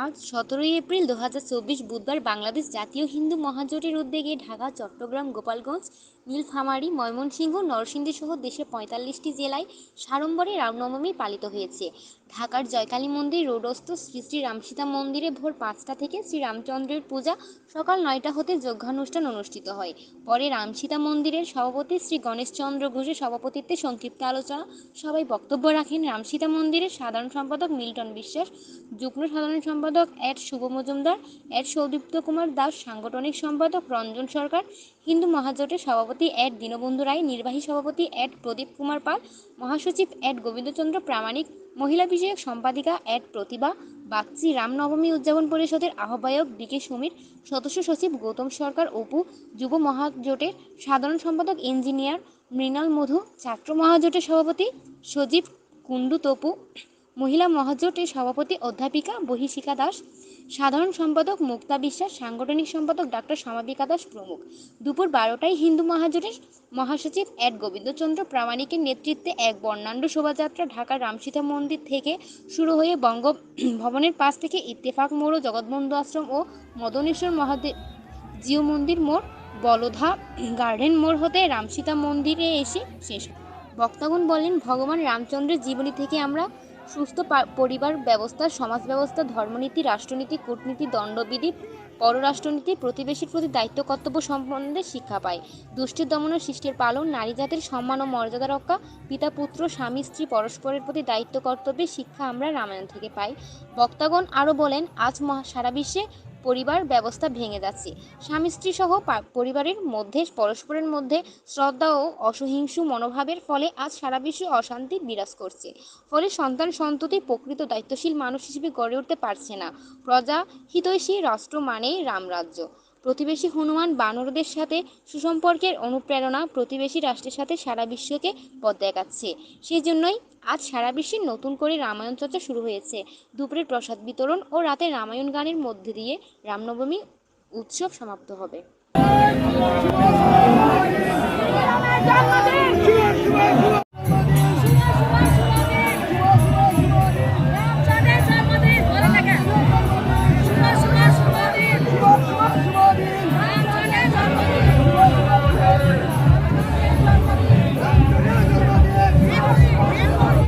আজ ১৭ই এপ্রিল ২০২৪ বুধবার বাংলাদেশ জাতীয় হিন্দু মহাজোটের উদ্যোগে ঢাকা, চট্টগ্রাম, গোপালগঞ্জ, নীলফামারী, ময়মনসিংহ, নরসিংদী সহ দেশের ৪৫টি জেলায় সাড়ম্বরে রামনবমী পালিত হয়েছে। ঢাকার জয়কালী মন্দির রোডস্থ শ্রী শ্রী রামসীতা মন্দিরে ভোর ৫টা থেকে শ্রীরামচন্দ্রের পূজা সকাল ৯টা হতে যজ্ঞানুষ্ঠান অনুষ্ঠিত হয়। পরে রামসীতা মন্দিরের সভাপতি শ্রী গণেশচন্দ্র ঘোষের সভাপতিত্বে সংক্ষিপ্ত আলোচনা সভায় বক্তব্য রাখেন রামসীতা মন্দিরের সাধারণ সম্পাদক মিল্টন বিশ্বাস, যুগ্ম সাধারণ সম্পাদক শুভ মজুমদার, সৌদীপ্ত কুমার দাস, সাংগঠনিক সম্পাদক রঞ্জন সরকার, হিন্দু মহাজোটের সভাপতি দীনবন্ধু রায়, নির্বাহী সভাপতি প্রদীপ কুমার পাল, মহাসচিব গোবিন্দচন্দ্র প্রামাণিক, মহিলা বিষয়ক সম্পাদিকা প্রতিভা বাগচি, রামনবমী উদযাপন পরিষদের আহ্বায়ক কে সমীর, সদস্য সচিব গৌতম সরকার অপু, যুব মহাজোটের সাধারণ সম্পাদক ইঞ্জিনিয়ার মৃণাল মধু, ছাত্র মহাজোটের সভাপতি সজীব কুণ্ডু তপু, মহিলা মহাজোটের সভাপতি অধ্যাপিকা বহিশিকা দাস, সাধারণ সম্পাদক মুক্তা বিশ্বাস, সাংগঠনিক সম্পাদক ডাক্তার সমাপিকা দাস প্রমুখ। দুপুর ১২টায় হিন্দু মহাজোটের মহাসচিব গোবিন্দচন্দ্র প্রামাণিকের নেতৃত্বে এক বর্ণাঢ্য শোভাযাত্রা ঢাকার রামসীতা মন্দির থেকে শুরু হয়ে বঙ্গভবনের পাশ থেকে ইত্তেফাক মোড়, জগৎবন্ধু আশ্রম ও মদনেশ্বর মহাদেব জিউ মন্দির মোড়, বলধা গার্ডেন মোড় হতে রামসীতা মন্দিরে এসে শেষ হয়। বক্তাগণ বলেন, ভগবান রামচন্দ্রের জীবনী থেকে আমরা সুস্থ পরিবার ব্যবস্থা, সমাজ ব্যবস্থা, ধর্মনীতি, রাষ্ট্রনীতি, কূটনীতি, দণ্ডবিধি, পররাষ্ট্রনীতি, প্রতিবেশীর প্রতি দায়িত্ব কর্তব্য সম্বন্ধে শিক্ষা পায়। দুষ্টের দমন ও শিষ্টের পালন, নারী জাতির সম্মান ও মর্যাদা রক্ষা, পিতা পুত্র, স্বামী স্ত্রী পরস্পরের প্রতি দায়িত্ব কর্তব্যের শিক্ষা আমরা রামায়ণ থেকে পাই। বক্তাগণ আরও বলেন, আজ সারা বিশ্বে পরিবার ব্যবস্থা ভেঙে যাচ্ছে। স্বামী স্ত্রী সহ পরিবারের মধ্যে পরস্পরের মধ্যে শ্রদ্ধা ও অসহিংসু মনোভাবের ফলে আজ সারা বিশ্বে অশান্তি বিরাজ করছে। ফলে সন্তান সন্ততি প্রকৃত দায়িত্বশীল মানুষ হিসেবে গড়ে উঠতে পারছে না। প্রজা হিতৈষী রাষ্ট্র মানেই রামরাজ্য। প্রতিবেশী হনুমান বানরদের সাথে সুসম্পর্কের অনুপ্রেরণা প্রতিবেশী রাষ্ট্রের সাথে সারা বিশ্বকে পথ দেখাচ্ছে। সেই জন্যই আজ সারা বিশ্বে নতুন করে রামায়ণ চর্চা শুরু হয়েছে। দুপুরের প্রসাদ বিতরণ ও রাতে রামায়ণ গানের মধ্যে দিয়ে রামনবমী উৎসব সমাপ্ত হবে।